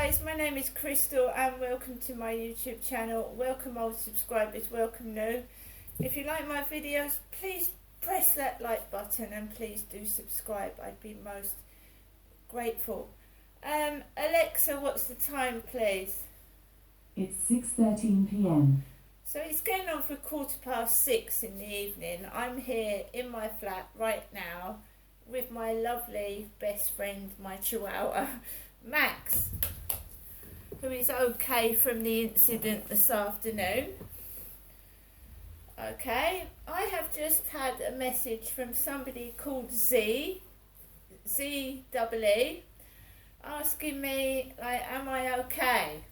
guys, my name is Crystal and welcome to my YouTube channel. Welcome old subscribers, welcome new. If you like my videos, please press that like button and please do subscribe. I'd be most grateful. Alexa, what's the time please? It's 6:13 p.m. So it's going on for 6:15 in the evening. I'm here in my flat right now with my lovely best friend, my chihuahua, Max, who is okay from the incident this afternoon. Okay, I have just had a message from somebody called Z E, asking me, like, am I okay?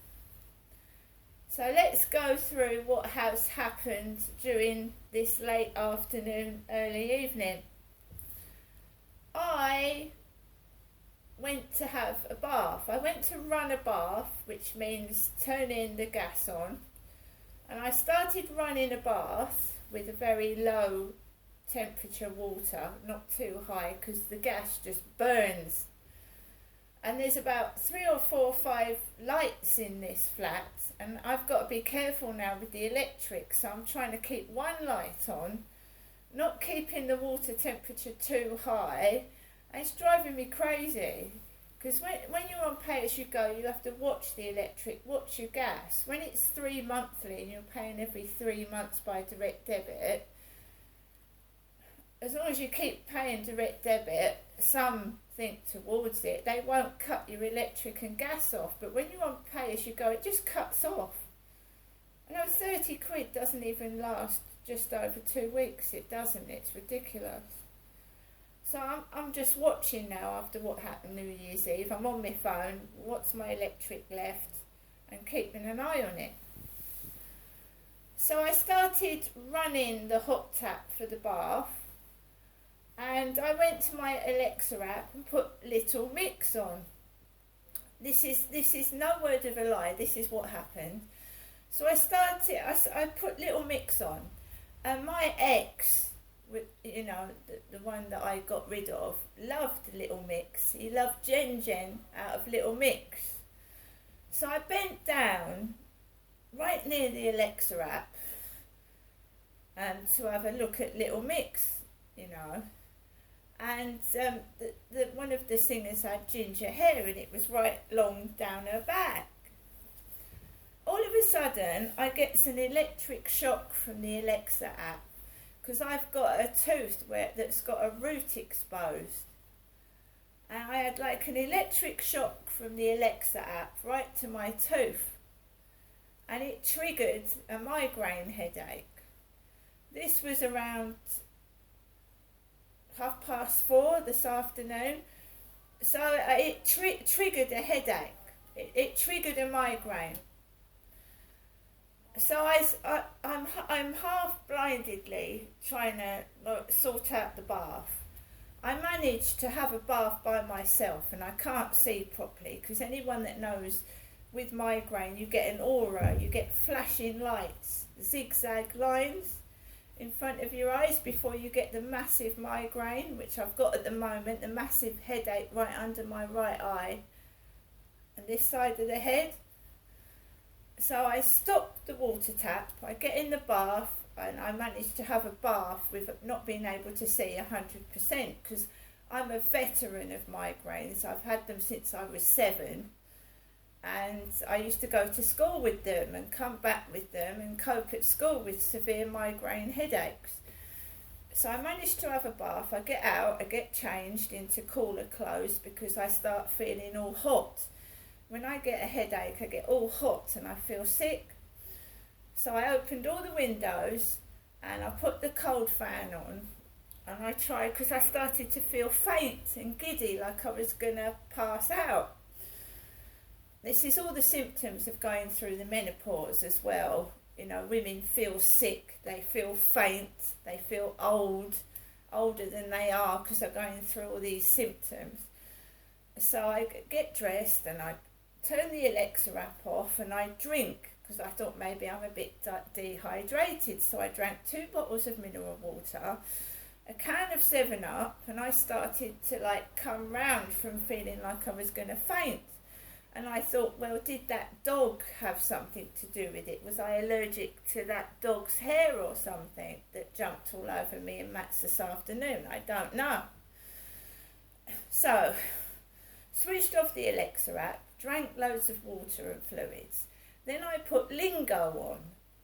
So let's go through what has happened during this late afternoon, early evening. I went to have a bath. I went to run a bath, which means turning the gas on. And I started running a bath with a very low temperature water, not too high, because the gas just burns. And there's about 3 or 4 or 5 lights in this flat, and I've got to be careful now with the electric, so I'm trying to keep one light on, not keeping the water temperature too high. And it's driving me crazy, because when you're on pay as you go, you have to watch the electric, watch your gas. When it's 3 monthly and you're paying every 3 months by direct debit, as long as you keep paying direct debit something towards it, they won't cut your electric and gas off. But when you're on pay as you go, it just cuts off. I know 30 quid doesn't even last just over 2 weeks. It doesn't. It's ridiculous. So I'm just watching now after what happened New Year's Eve. I'm on my phone, what's my electric left, and keeping an eye on it. So I started running the hot tap for the bath, and I went to my Alexa app and put Little Mix on. This is no word of a lie, this is what happened. So I put Little Mix on, and my ex, the one that I got rid of, loved Little Mix. He loved Jen out of Little Mix. So I bent down right near the Alexa app to have a look at Little Mix, and the one of the singers had ginger hair and it was right long down her back. All of a sudden I get an electric shock from the Alexa app, because I've got a tooth that's got a root exposed, and I had like an electric shock from the Alexa app right to my tooth, and it triggered a migraine headache. This was around 4:30 this afternoon, so it triggered a headache. It triggered a migraine. So I'm half blindedly trying to sort out the bath. I managed to have a bath by myself, and I can't see properly, because anyone that knows, with migraine you get an aura, you get flashing lights, zigzag lines in front of your eyes before you get the massive migraine, which I've got at the moment, the massive headache right under my right eye and this side of the head. So I stopped the water tap, I get in the bath, and I managed to have a bath with not being able to see 100%, because I'm a veteran of migraines. I've had them since I was 7, and I used to go to school with them and come back with them and cope at school with severe migraine headaches. So I managed to have a bath, I get out, I get changed into cooler clothes because I start feeling all hot. When I get a headache, I get all hot and I feel sick. So I opened all the windows and I put the cold fan on, and I tried, because I started to feel faint and giddy, like I was going to pass out. This is all the symptoms of going through the menopause as well. Women feel sick, they feel faint, they feel older than they are, because they're going through all these symptoms. So I get dressed and I turn the Alexa app off and I drink, because I thought maybe I'm a bit dehydrated. So I drank 2 bottles of mineral water, a can of 7-Up, and I started to come round from feeling like I was going to faint. And I thought, well, did that dog have something to do with it? Was I allergic to that dog's hair or something that jumped all over me and Max this afternoon? I don't know. So, switched off the Alexa app, drank loads of water and fluids. Then I put Lingo on.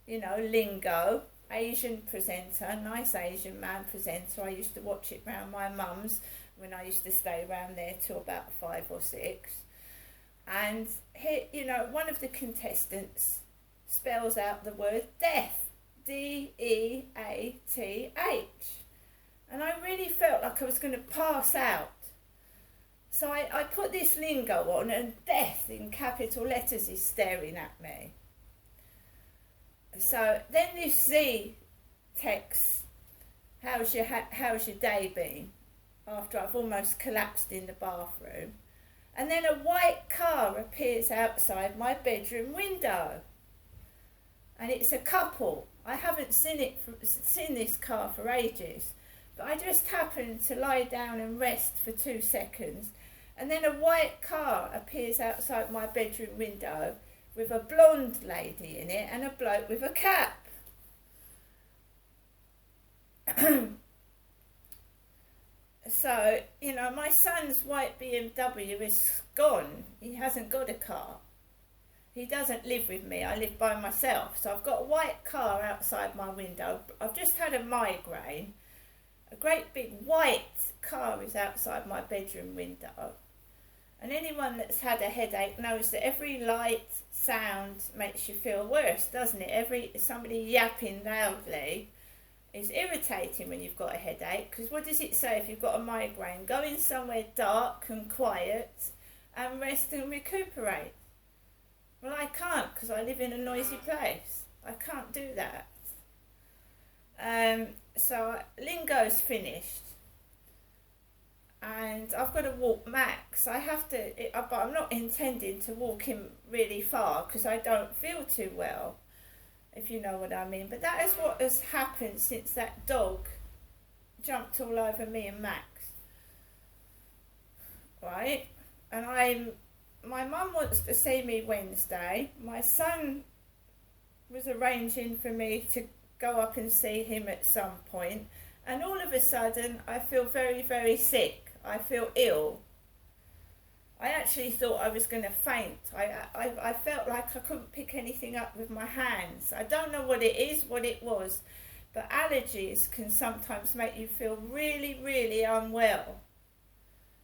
You know, Lingo, Asian presenter, nice Asian man presenter. I used to watch it round my mum's when I used to stay around there till about 5 or 6. And here, you know, one of the contestants spells out the word death, Death. And I really felt like I was going to pass out. So I put this Lingo on, and death in capital letters is staring at me. So then this Z texts, how's your day been? After I've almost collapsed in the bathroom. And then a white car appears outside my bedroom window. And it's a couple. I haven't seen this car for ages. But I just happened to lie down and rest for 2 seconds. And then a white car appears outside my bedroom window with a blonde lady in it and a bloke with a cap. So, you know, my son's white BMW is gone. He hasn't got a car. He doesn't live with me. I live by myself. So I've got a white car outside my window. I've just had a migraine. A great big white car is outside my bedroom window. And anyone that's had a headache knows that every light sound makes you feel worse, doesn't it? Somebody yapping loudly is irritating when you've got a headache, because what does it say if you've got a migraine? Go in somewhere dark and quiet and rest and recuperate. Well, I can't, because I live in a noisy place. I can't do that. So Lingo's finished, and I've got to walk Max. But I'm not intending to walk him really far because I don't feel too well, if you know what I mean. But that is what has happened since that dog jumped all over me and Max. Right? And my mum wants to see me Wednesday. My son was arranging for me to go up and see him at some point. And all of a sudden, I feel very, very sick. I feel ill. I actually thought I was going to faint. I felt like I couldn't pick anything up with my hands. I don't know what it was, but allergies can sometimes make you feel really, really unwell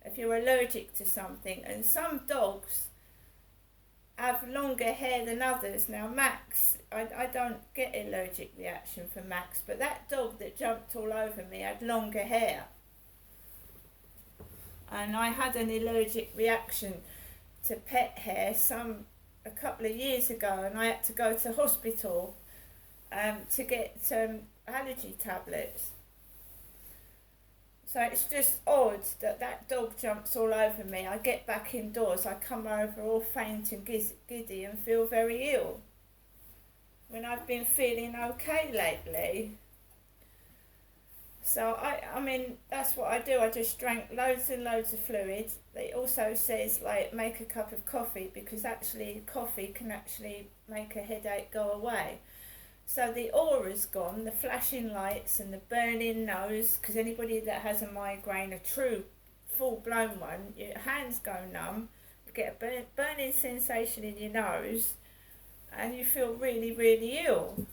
if you're allergic to something. And some dogs have longer hair than others. Now Max, I don't get allergic reaction for Max, but that dog that jumped all over me had longer hair. And I had an allergic reaction to pet hair a couple of years ago, and I had to go to hospital to get allergy tablets. So it's just odd that dog jumps all over me. I get back indoors, I come over all faint and giddy and feel very ill, when I've been feeling okay lately. So I mean, that's what I do. I just drank loads and loads of fluid. It also says, like, make a cup of coffee, because actually coffee can actually make a headache go away. So the aura's gone, the flashing lights and the burning nose, because anybody that has a migraine, a true full-blown one, your hands go numb, you get a burning sensation in your nose, and you feel really, really ill.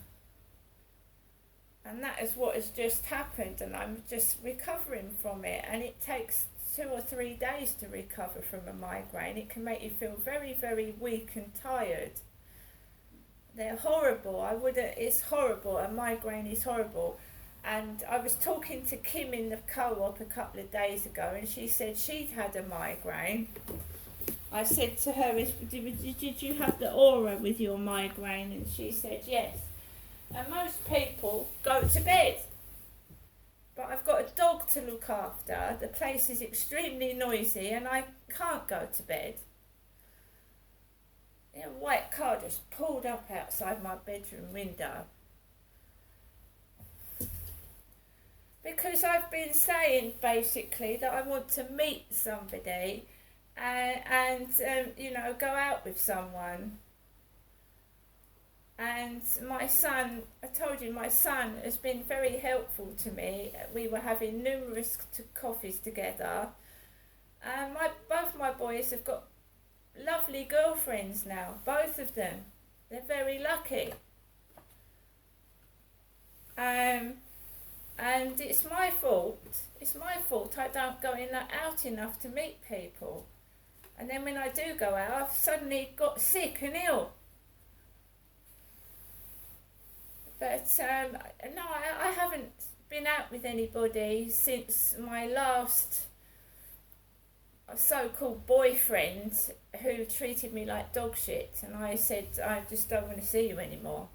And that is what has just happened, and I'm just recovering from it. And it takes 2 or 3 days to recover from a migraine. It can make you feel very, very weak and tired. They're horrible. It's horrible. A migraine is horrible. And I was talking to Kim in the co-op a couple of days ago, and she said she'd had a migraine. I said to her, did you have the aura with your migraine? And she said yes. And most people go to bed. But I've got a dog to look after. The place is extremely noisy and I can't go to bed. A white car just pulled up outside my bedroom window. Because I've been saying basically that I want to meet somebody and you know, go out with someone. And my son, I told you, my son has been very helpful to me. We were having numerous coffees together. And both my boys have got lovely girlfriends now, both of them. They're very lucky. And it's my fault. It's my fault I don't go out enough to meet people. And then when I do go out, I've suddenly got sick and ill. But no, I haven't been out with anybody since my last so-called boyfriend, who treated me like dog shit, and I said, I just don't want to see you anymore.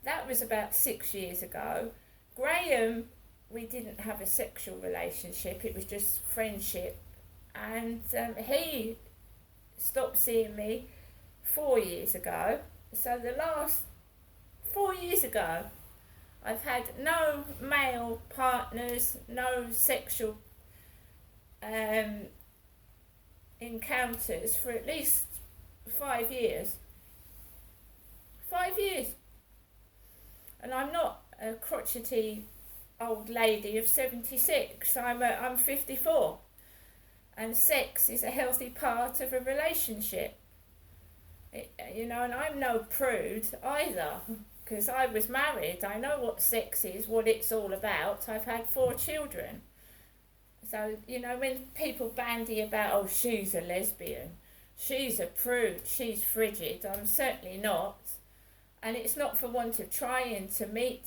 That was about 6 years ago. Graham, we didn't have a sexual relationship, it was just friendship, and he stopped seeing me 4 years ago. So the last 4 years ago, I've had no male partners, no sexual encounters for at least 5 years. 5 years. And I'm not a crotchety old lady of 76. I'm 54. And sex is a healthy part of a relationship. You know, and I'm no prude either, because I was married. I know what sex is, what it's all about. I've had 4 children. So, you know, when people bandy about, oh, she's a lesbian, she's a prude, she's frigid, I'm certainly not. And it's not for want of trying to meet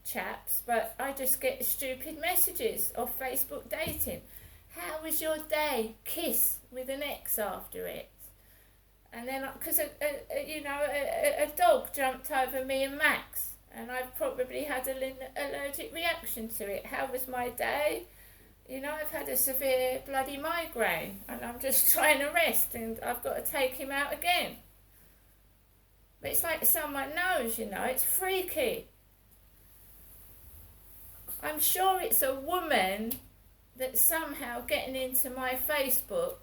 chaps, but I just get stupid messages off Facebook dating. How was your day? Kiss with an X after it. And then, because a dog jumped over me and Max, and I've probably had an allergic reaction to it. How was my day? You know, I've had a severe bloody migraine, and I'm just trying to rest, and I've got to take him out again. But it's like someone knows, you know, it's freaky. I'm sure it's a woman that's somehow getting into my Facebook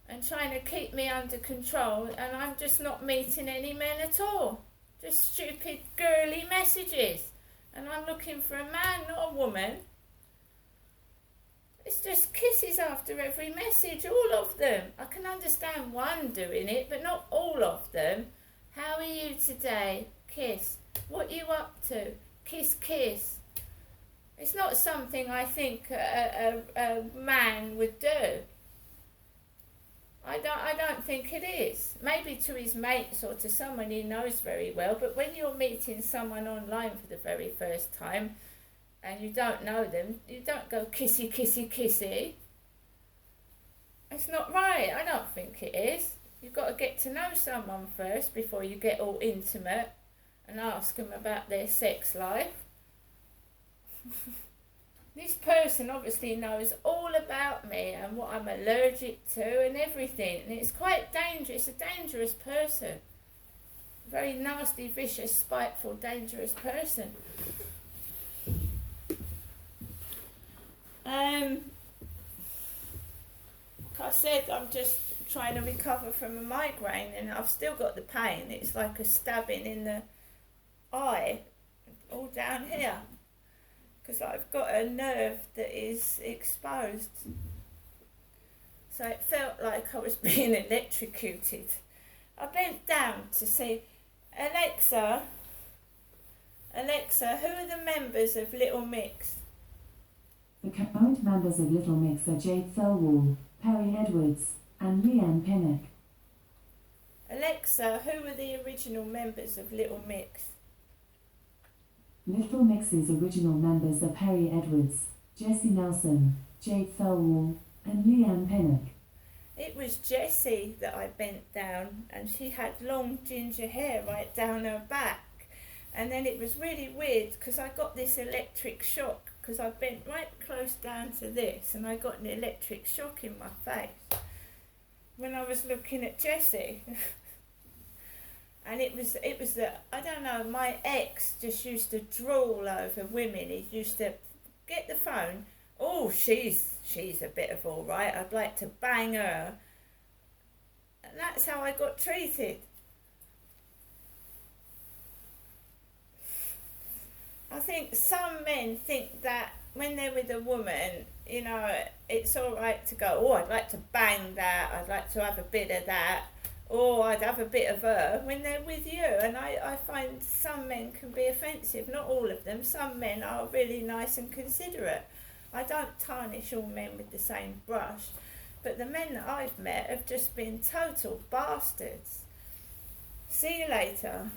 and trying to keep me under control, and I'm just not meeting any men at all. Just stupid girly messages. And I'm looking for a man, not a woman. It's just kisses after every message, all of them. I can understand one doing it, but not all of them. How are you today? Kiss. What are you up to? Kiss, kiss. It's not something I think a man would do. I don't think it is. Maybe to his mates or to someone he knows very well, but when you're meeting someone online for the very first time and you don't know them, you don't go kissy, kissy, kissy. It's not right. I don't think it is. You've got to get to know someone first before you get all intimate and ask them about their sex life. This person obviously knows all about me and what I'm allergic to and everything, and it's quite dangerous. It's a dangerous person. Very nasty, vicious, spiteful, dangerous person. Like I said, I'm just trying to recover from a migraine, and I've still got the pain. It's like a stabbing in the eye, all down here, because I've got a nerve that is exposed. So it felt like I was being electrocuted. I bent down to say, Alexa, who are the members of Little Mix? The current members of Little Mix are Jade Thirlwall, Perry Edwards, and Leanne Pinnock. Alexa, who are the original members of Little Mix? Little Mix's original members are Perry Edwards, Jessie Nelson, Jade Thirlwall, and Leanne Pinnock. It was Jessie that I bent down, and she had long ginger hair right down her back. And then it was really weird because I got this electric shock because I bent right close down to this, and I got an electric shock in my face when I was looking at Jessie. And it was that, I don't know, my ex just used to drool over women. He used to get the phone, oh, she's she's a bit of all right, I'd like to bang her. And that's how I got treated. I think some men think that when they're with a woman, you know, it's all right to go, oh, I'd like to bang that, I'd like to have a bit of that, or I'd have a bit of her when they're with you. And I find some men can be offensive, not all of them. Some men are really nice and considerate. I don't tarnish all men with the same brush, but the men that I've met have just been total bastards. See you later.